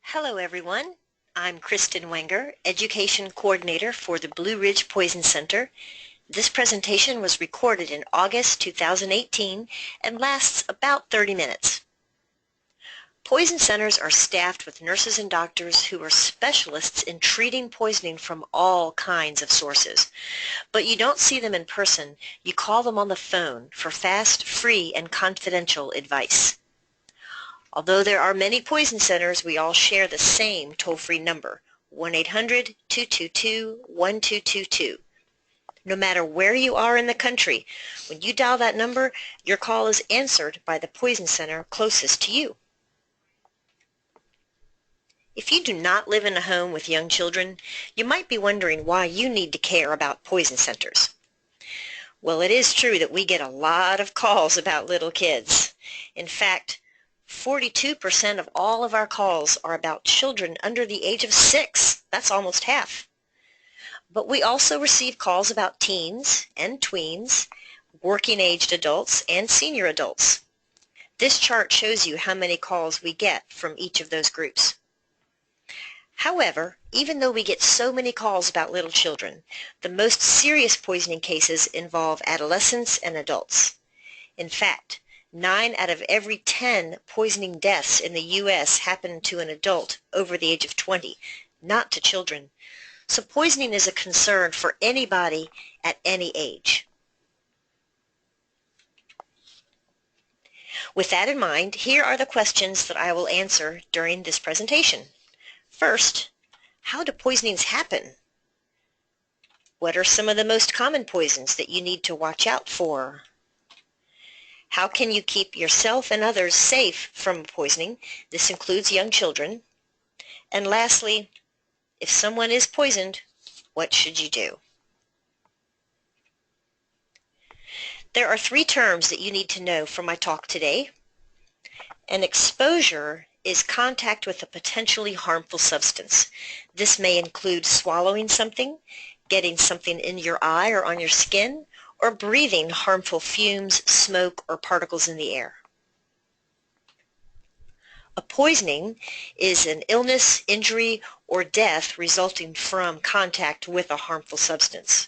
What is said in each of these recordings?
Hello everyone, I'm Kristen Wenger, Education Coordinator for the Blue Ridge Poison Center. This presentation was recorded in August 2018 and lasts about 30 minutes. Poison centers are staffed with nurses and doctors who are specialists in treating poisoning from all kinds of sources. But you don't see them in person, you call them on the phone for fast, free, and confidential advice. Although there are many poison centers, we all share the same toll-free number, 1-800-222-1222. No matter where you are in the country, when you dial that number, your call is answered by the poison center closest to you. If you do not live in a home with young children, you might be wondering why you need to care about poison centers. Well, it is true that we get a lot of calls about little kids. In fact, 42% of all of our calls are about children under the age of 6. That's almost half. But we also receive calls about teens and tweens, working-aged adults, and senior adults. This chart shows you how many calls we get from each of those groups. However, even though we get so many calls about little children, the most serious poisoning cases involve adolescents and adults. In fact, 9 out of every 10 poisoning deaths in the U.S. happen to an adult over the age of 20, not to children. So poisoning is a concern for anybody at any age. With that in mind, here are the questions that I will answer during this presentation. First, how do poisonings happen? What are some of the most common poisons that you need to watch out for? How can you keep yourself and others safe from poisoning? This includes young children. And lastly, if someone is poisoned, what should you do? There are 3 terms that you need to know from my talk today. An exposure is contact with a potentially harmful substance. This may include swallowing something, getting something in your eye or on your skin, or breathing harmful fumes, smoke, or particles in the air. A poisoning is an illness, injury, or death resulting from contact with a harmful substance.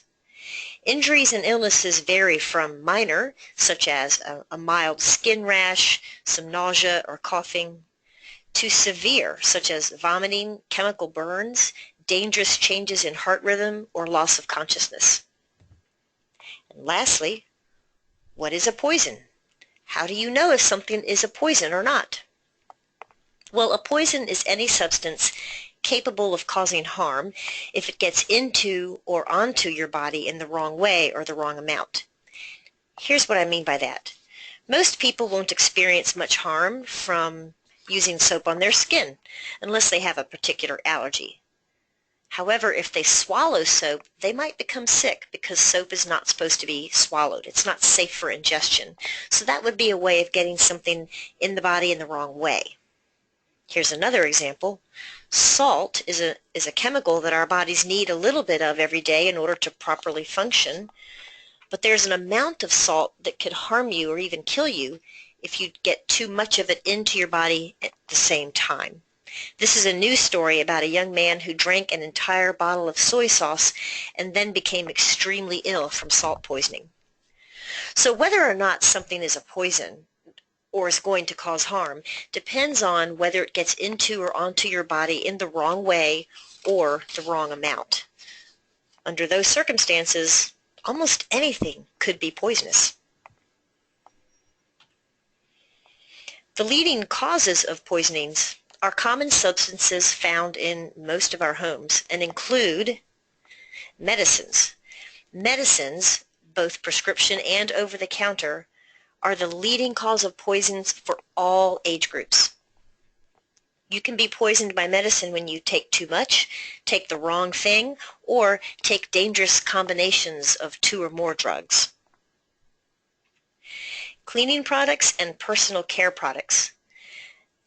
Injuries and illnesses vary from minor, such as a mild skin rash, some nausea or coughing, to severe, such as vomiting, chemical burns, dangerous changes in heart rhythm, or loss of consciousness. And lastly, what is a poison? How do you know if something is a poison or not? Well, a poison is any substance capable of causing harm if it gets into or onto your body in the wrong way or the wrong amount. Here's what I mean by that. Most people won't experience much harm from using soap on their skin unless they have a particular allergy. However, if they swallow soap, they might become sick because soap is not supposed to be swallowed. It's not safe for ingestion. So that would be a way of getting something in the body in the wrong way. Here's another example. Salt is a chemical that our bodies need a little bit of every day in order to properly function, but there's an amount of salt that could harm you or even kill you if you get too much of it into your body at the same time. This is a news story about a young man who drank an entire bottle of soy sauce and then became extremely ill from salt poisoning. So whether or not something is a poison or is going to cause harm depends on whether it gets into or onto your body in the wrong way or the wrong amount. Under those circumstances, almost anything could be poisonous. The leading causes of poisonings are common substances found in most of our homes and include medicines. Medicines, both prescription and over-the-counter, are the leading cause of poisons for all age groups. You can be poisoned by medicine when you take too much, take the wrong thing, or take dangerous combinations of 2 or more drugs. Cleaning products and personal care products.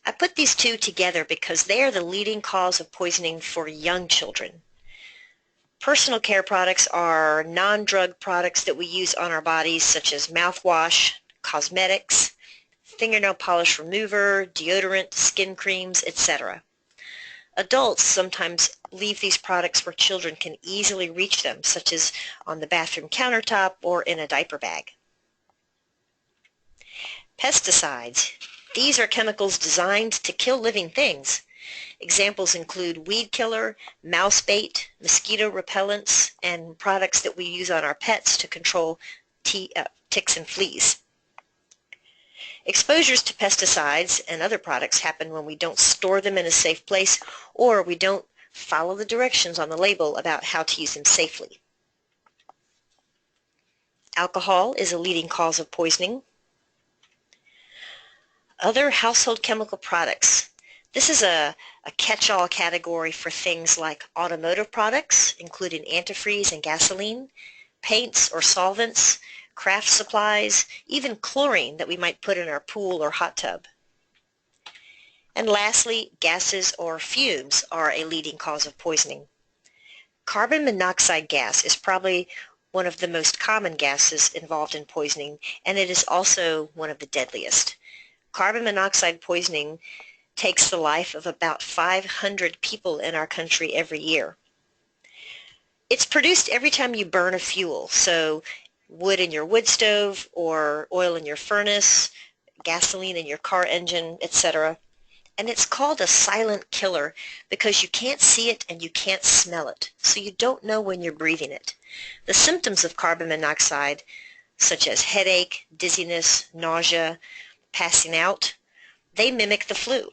I put these 2 together because they are the leading cause of poisoning for young children. Personal care products are non-drug products that we use on our bodies, such as mouthwash, cosmetics, fingernail polish remover, deodorant, skin creams, etc. Adults sometimes leave these products where children can easily reach them, such as on the bathroom countertop or in a diaper bag. Pesticides. These are chemicals designed to kill living things. Examples include weed killer, mouse bait, mosquito repellents, and products that we use on our pets to control ticks and fleas. Exposures to pesticides and other products happen when we don't store them in a safe place or we don't follow the directions on the label about how to use them safely. Alcohol is a leading cause of poisoning. Other household chemical products. This is a catch-all category for things like automotive products, including antifreeze and gasoline, paints or solvents, craft supplies, even chlorine that we might put in our pool or hot tub. And lastly, gases or fumes are a leading cause of poisoning. Carbon monoxide gas is probably one of the most common gases involved in poisoning, and it is also one of the deadliest. Carbon monoxide poisoning takes the life of about 500 people in our country every year. It's produced every time you burn a fuel, so wood in your wood stove or oil in your furnace, gasoline in your car engine, etc. And it's called a silent killer because you can't see it and you can't smell it, so you don't know when you're breathing it. The symptoms of carbon monoxide, such as headache, dizziness, nausea, passing out, they mimic the flu.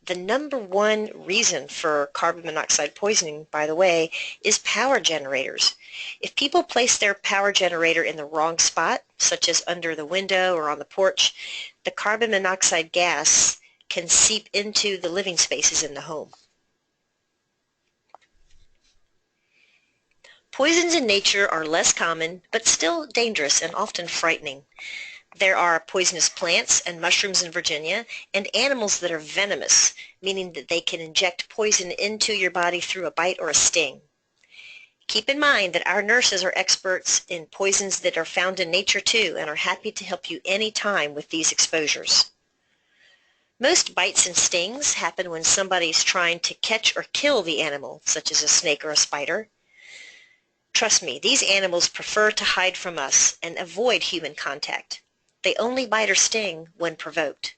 The number one reason for carbon monoxide poisoning, by the way, is power generators. If people place their power generator in the wrong spot, such as under the window or on the porch, the carbon monoxide gas can seep into the living spaces in the home. Poisons in nature are less common, but still dangerous and often frightening. There are poisonous plants and mushrooms in Virginia, and animals that are venomous, meaning that they can inject poison into your body through a bite or a sting. Keep in mind that our nurses are experts in poisons that are found in nature too, and are happy to help you anytime with these exposures. Most bites and stings happen when somebody's trying to catch or kill the animal, such as a snake or a spider. Trust me, these animals prefer to hide from us and avoid human contact. They only bite or sting when provoked.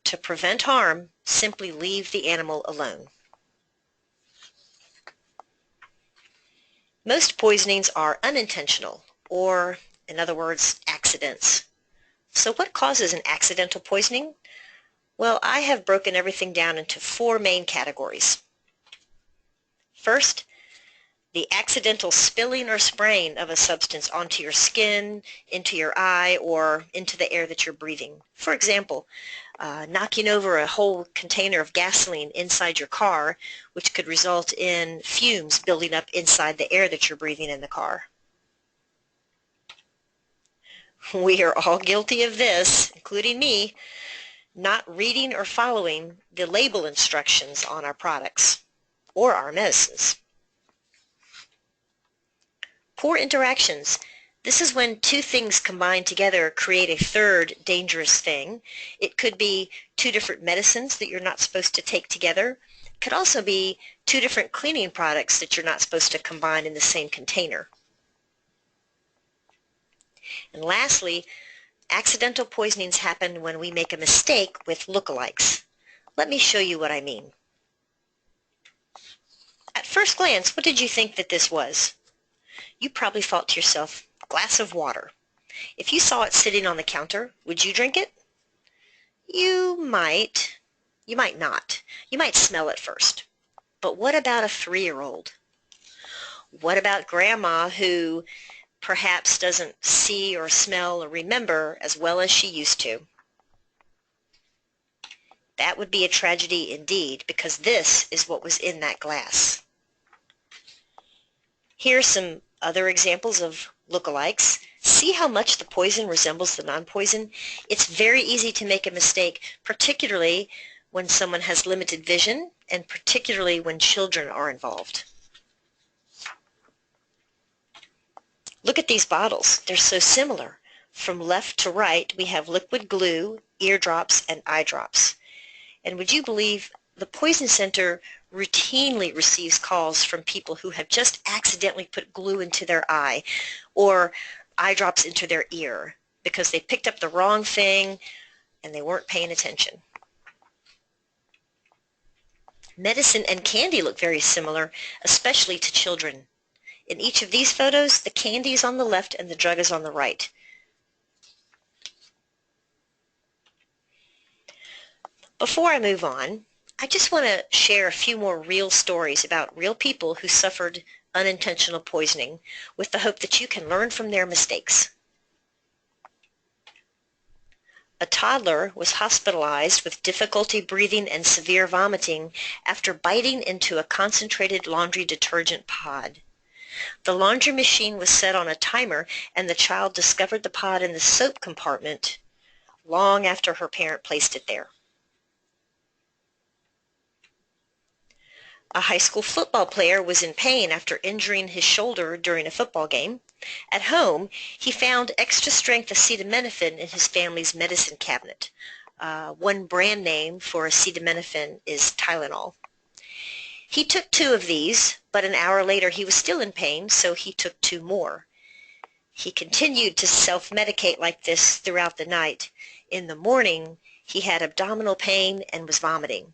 To prevent harm, simply leave the animal alone. Most poisonings are unintentional, or, in other words, accidents. So what causes an accidental poisoning? Well, I have broken everything down into 4 main categories. First, the accidental spilling or spraying of a substance onto your skin, into your eye, or into the air that you're breathing. For example, knocking over a whole container of gasoline inside your car, which could result in fumes building up inside the air that you're breathing in the car. We are all guilty of this, including me, not reading or following the label instructions on our products or our medicines. Poor interactions. This is when 2 things combined together create a third dangerous thing. It could be 2 different medicines that you're not supposed to take together. It could also be 2 different cleaning products that you're not supposed to combine in the same container. And lastly, accidental poisonings happen when we make a mistake with lookalikes. Let me show you what I mean. At first glance, what did you think that this was? You probably thought to yourself, glass of water. If you saw it sitting on the counter, would you drink it? You might not. You might smell it first. But what about a 3-year-old? What about grandma who perhaps doesn't see or smell or remember as well as she used to? That would be a tragedy indeed, because this is what was in that glass. Here's some other examples of lookalikes. See how much the poison resembles the non-poison? It's very easy to make a mistake, particularly when someone has limited vision and particularly when children are involved. Look at these bottles. They're so similar. From left to right, we have liquid glue, eardrops, and eye drops. And would you believe the poison center routinely receives calls from people who have just accidentally put glue into their eye or eye drops into their ear because they picked up the wrong thing and they weren't paying attention. Medicine and candy look very similar, especially to children. In each of these photos, the candy is on the left and the drug is on the right. Before I move on, I just want to share a few more real stories about real people who suffered unintentional poisoning with the hope that you can learn from their mistakes. A toddler was hospitalized with difficulty breathing and severe vomiting after biting into a concentrated laundry detergent pod. The laundry machine was set on a timer and the child discovered the pod in the soap compartment long after her parent placed it there. A high school football player was in pain after injuring his shoulder during a football game. At home, he found extra-strength acetaminophen in his family's medicine cabinet. One brand name for acetaminophen is Tylenol. He took 2 of these, but an hour later he was still in pain, so he took 2 more. He continued to self-medicate like this throughout the night. In the morning, he had abdominal pain and was vomiting.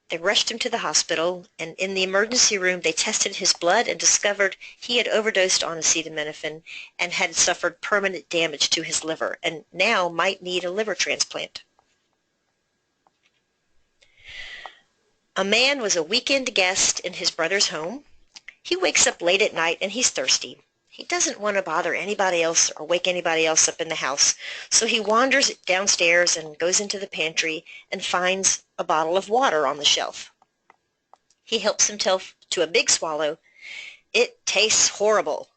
They rushed him to the hospital, and in the emergency room they tested his blood and discovered he had overdosed on acetaminophen and had suffered permanent damage to his liver and now might need a liver transplant. A man was a weekend guest in his brother's home. He wakes up late at night and he's thirsty. He doesn't want to bother anybody else or wake anybody else up in the house, so he wanders downstairs and goes into the pantry and finds a bottle of water on the shelf. He helps himself to a big swallow. It tastes horrible.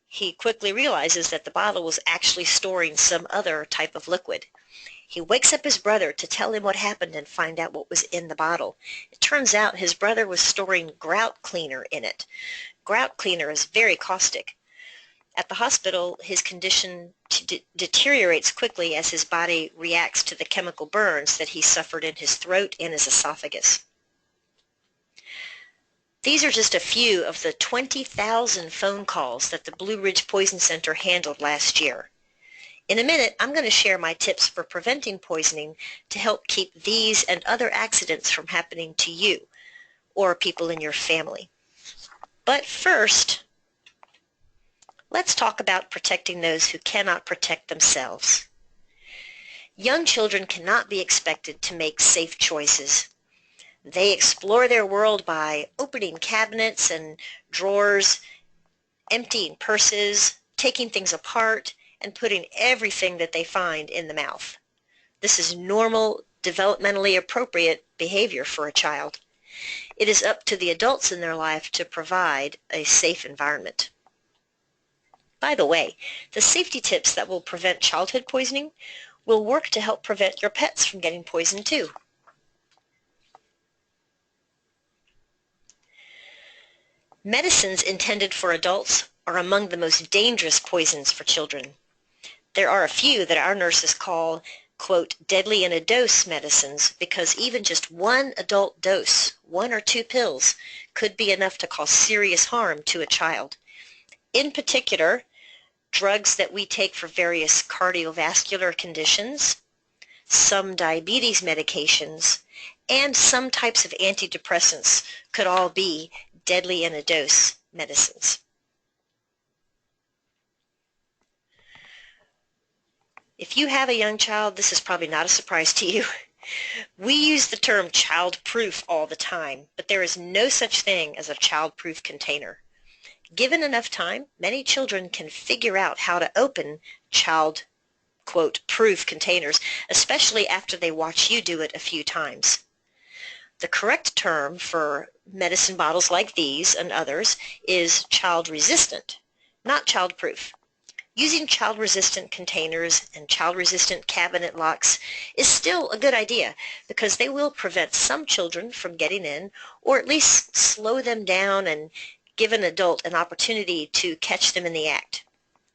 He quickly realizes that the bottle was actually storing some other type of liquid. He wakes up his brother to tell him what happened and find out what was in the bottle. It turns out his brother was storing grout cleaner in it. Grout cleaner is very caustic. At the hospital, his condition deteriorates quickly as his body reacts to the chemical burns that he suffered in his throat and his esophagus. These are just a few of the 20,000 phone calls that the Blue Ridge Poison Center handled last year. In a minute, I'm going to share my tips for preventing poisoning to help keep these and other accidents from happening to you or people in your family. But first, let's talk about protecting those who cannot protect themselves. Young children cannot be expected to make safe choices. They explore their world by opening cabinets and drawers, emptying purses, taking things apart, and putting everything that they find in the mouth. This is normal, developmentally appropriate behavior for a child. It is up to the adults in their life to provide a safe environment. By the way, the safety tips that will prevent childhood poisoning will work to help prevent your pets from getting poisoned too. Medicines intended for adults are among the most dangerous poisons for children. There are a few that our nurses call, quote, deadly in a dose medicines because even just one adult dose, 1 or 2 pills, could be enough to cause serious harm to a child. In particular, drugs that we take for various cardiovascular conditions, some diabetes medications, and some types of antidepressants could all be deadly in a dose medicines. If you have a young child, this is probably not a surprise to you. We use the term child-proof all the time, but there is no such thing as a child-proof container. Given enough time, many children can figure out how to open child, quote, proof containers, especially after they watch you do it a few times. The correct term for medicine bottles like these and others is child-resistant, not child-proof. Using child-resistant containers and child-resistant cabinet locks is still a good idea because they will prevent some children from getting in or at least slow them down and give an adult an opportunity to catch them in the act.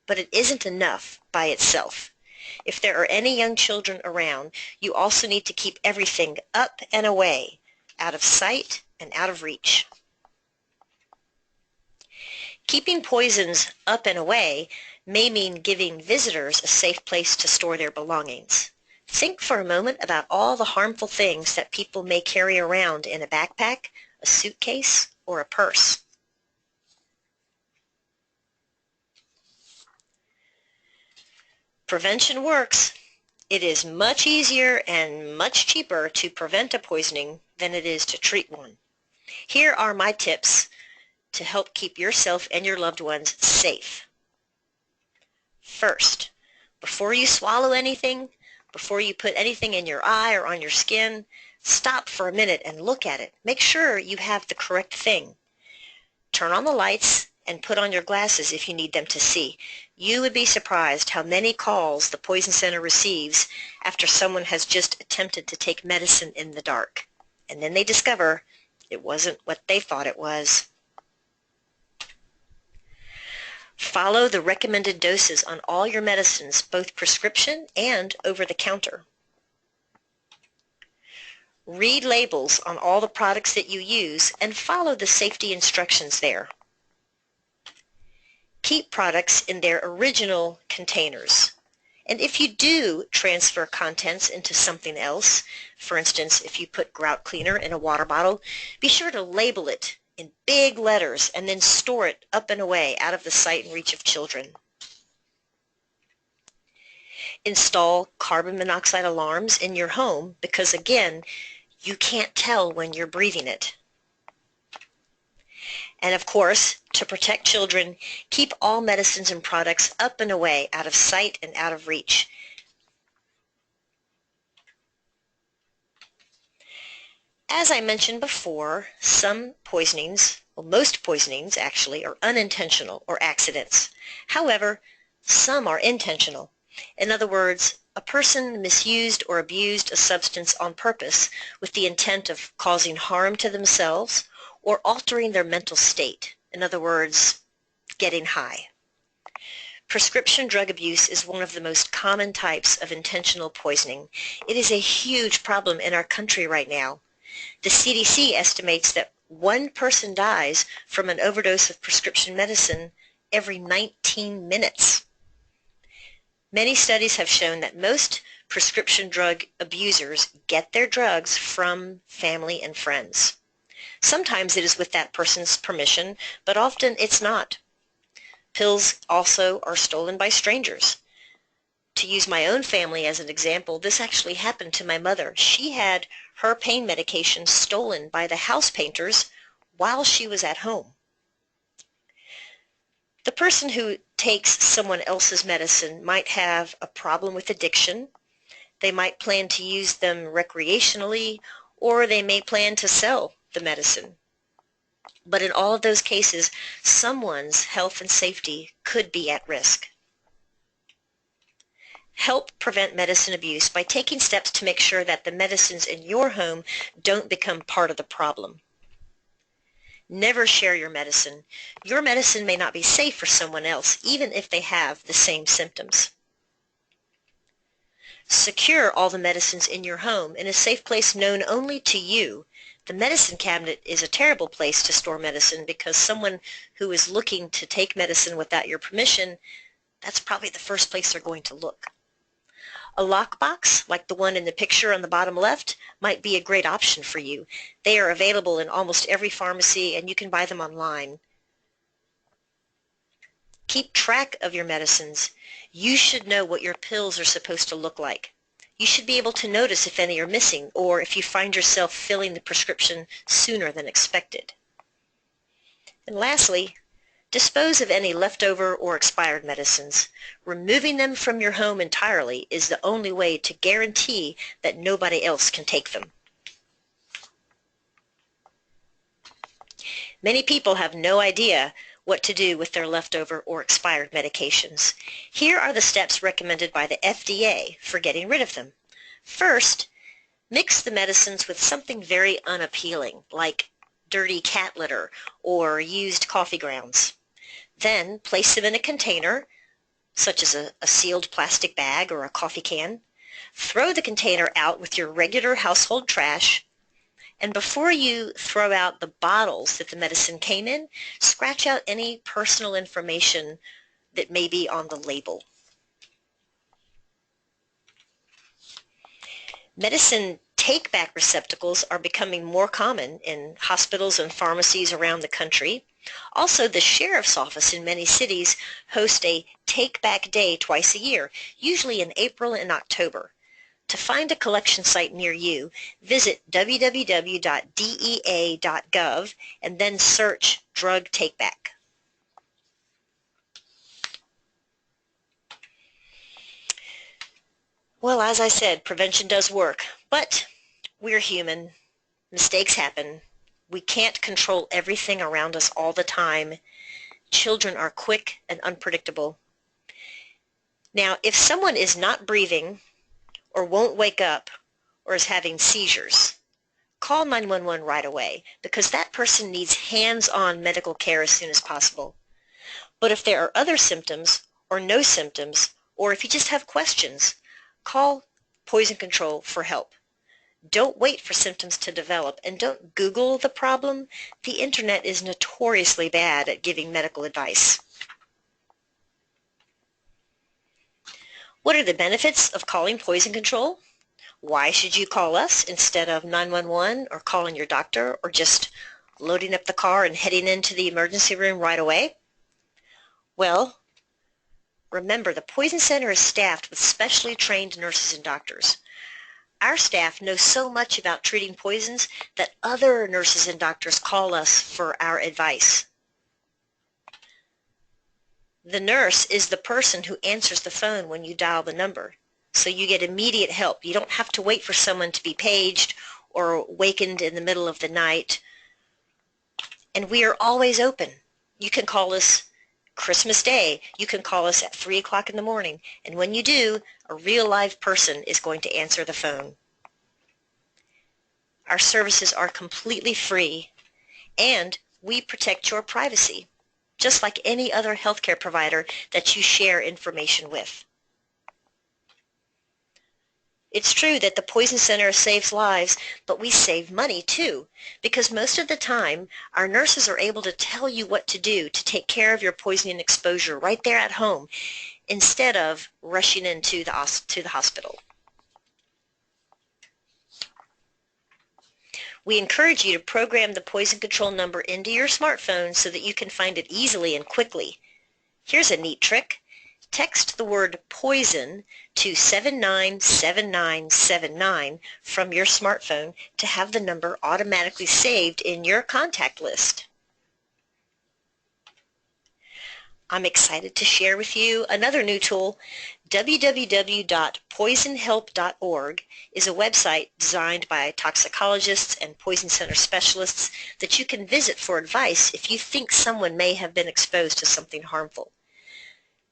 But it isn't enough by itself. If there are any young children around, you also need to keep everything up and away out of sight and out of reach. Keeping poisons up and away may mean giving visitors a safe place to store their belongings. Think for a moment about all the harmful things that people may carry around in a backpack, a suitcase, or a purse. Prevention works. It is much easier and much cheaper to prevent a poisoning than it is to treat one. Here are my tips to help keep yourself and your loved ones safe. First, before you swallow anything, before you put anything in your eye or on your skin, stop for a minute and look at it. Make sure you have the correct thing. Turn on the lights and put on your glasses if you need them to see. You would be surprised how many calls the Poison Center receives after someone has just attempted to take medicine in the dark, and then they discover it wasn't what they thought it was. Follow the recommended doses on all your medicines, both prescription and over-the-counter. Read labels on all the products that you use and follow the safety instructions there. Keep products in their original containers. And if you do transfer contents into something else, for instance, if you put grout cleaner in a water bottle, be sure to label it in big letters and then store it up and away out of the sight and reach of children. Install carbon monoxide alarms in your home because, again, you can't tell when you're breathing it. And of course, to protect children, keep all medicines and products up and away, out of sight and out of reach. As I mentioned before, some poisonings, well, most poisonings actually, are unintentional or accidents. However, some are intentional. In other words, a person misused or abused a substance on purpose with the intent of causing harm to themselves or altering their mental state. In other words, getting high. Prescription drug abuse is one of the most common types of intentional poisoning. It is a huge problem in our country right now. The CDC estimates that one person dies from an overdose of prescription medicine every 19 minutes. Many studies have shown that most prescription drug abusers get their drugs from family and friends. Sometimes it is with that person's permission, but often it's not. Pills also are stolen by strangers. To use my own family as an example, this actually happened to my mother. She had her pain medication stolen by the house painters while she was at home. The person who takes someone else's medicine might have a problem with addiction. They might plan to use them recreationally, or they may plan to sell the medicine. But in all of those cases, someone's health and safety could be at risk. Help prevent medicine abuse by taking steps to make sure that the medicines in your home don't become part of the problem. Never share your medicine. Your medicine may not be safe for someone else, even if they have the same symptoms. Secure all the medicines in your home in a safe place known only to you. The medicine cabinet is a terrible place to store medicine because someone who is looking to take medicine without your permission, that's probably the first place they're going to look. A lockbox, like the one in the picture on the bottom left, might be a great option for you. They are available in almost every pharmacy, and you can buy them online. Keep track of your medicines. You should know what your pills are supposed to look like. You should be able to notice if any are missing, or if you find yourself filling the prescription sooner than expected. And lastly, dispose of any leftover or expired medicines. Removing them from your home entirely is the only way to guarantee that nobody else can take them. Many people have no idea what to do with their leftover or expired medications. Here are the steps recommended by the FDA for getting rid of them. First, mix the medicines with something very unappealing, like dirty cat litter or used coffee grounds. Then place them in a container, such as a sealed plastic bag or a coffee can. Throw the container out with your regular household trash And before you throw out the bottles that the medicine came in, scratch out any personal information that may be on the label. Medicine take-back receptacles are becoming more common in hospitals and pharmacies around the country. Also, the sheriff's office in many cities hosts a take-back day twice a year, usually in April and October. To find a collection site near you, visit www.dea.gov and then search Drug Takeback. Well, as I said, prevention does work, but we're human. Mistakes happen. We can't control everything around us all the time. Children are quick and unpredictable. Now, if someone is not breathing or won't wake up or is having seizures, call 911 right away because that person needs hands-on medical care as soon as possible. But if there are other symptoms or no symptoms, or if you just have questions, call Poison Control for help. Don't wait for symptoms to develop, and don't Google the problem. The internet is notoriously bad at giving medical advice. What are the benefits of calling Poison Control? Why should you call us instead of 911 or calling your doctor or just loading up the car and heading into the emergency room right away? Well, remember, the Poison Center is staffed with specially trained nurses and doctors. Our staff knows so much about treating poisons that other nurses and doctors call us for our advice. The nurse is the person who answers the phone when you dial the number, so you get immediate help. You don't have to wait for someone to be paged or wakened in the middle of the night. And we are always open. You can call us Christmas Day. You can call us at 3 o'clock in the morning. And when you do, a real live person is going to answer the phone. Our services are completely free, and we protect your privacy, just like any other healthcare provider that you share information with. It's true that the Poison Center saves lives, but we save money too, because most of the time our nurses are able to tell you what to do to take care of your poisoning exposure right there at home instead of rushing into the hospital. We encourage you to program the Poison Control number into your smartphone so that you can find it easily and quickly. Here's a neat trick. Text the word poison to 797979 from your smartphone to have the number automatically saved in your contact list. I'm excited to share with you another new tool. www.poisonhelp.org is a website designed by toxicologists and poison center specialists that you can visit for advice if you think someone may have been exposed to something harmful.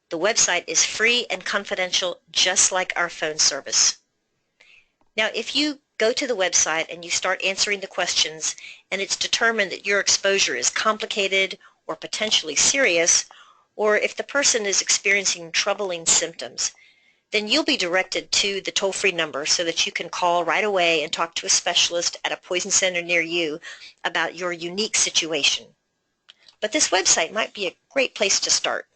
The website is free and confidential, just like our phone service. Now, if you go to the website and you start answering the questions and it's determined that your exposure is complicated or potentially serious, or if the person is experiencing troubling symptoms, then you'll be directed to the toll-free number so that you can call right away and talk to a specialist at a poison center near you about your unique situation. But this website might be a great place to start.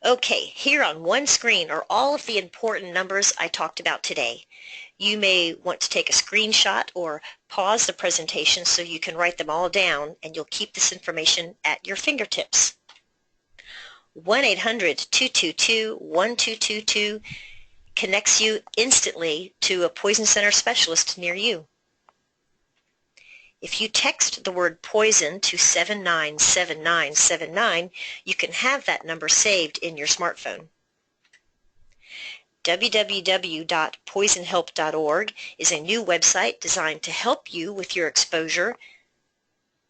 Okay, here on one screen are all of the important numbers I talked about today. You may want to take a screenshot or pause the presentation so you can write them all down, and you'll keep this information at your fingertips. 1-800-222-1222 connects you instantly to a Poison Center specialist near you. If you text the word poison to 797979, you can have that number saved in your smartphone. www.poisonhelp.org is a new website designed to help you with your exposure.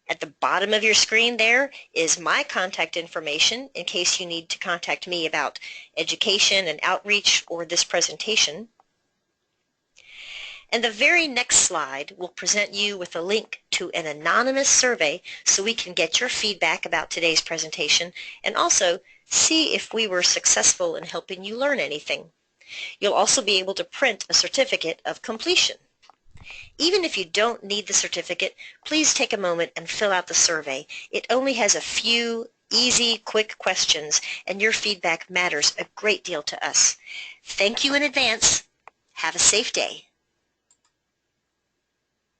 At the bottom of your screen there is my contact information in case you need to contact me about education and outreach or this presentation. And the very next slide will present you with a link to an anonymous survey so we can get your feedback about today's presentation and also see if we were successful in helping you learn anything. You'll also be able to print a certificate of completion. Even if you don't need the certificate, please take a moment and fill out the survey. It only has a few easy, quick questions, and your feedback matters a great deal to us. Thank you in advance. Have a safe day.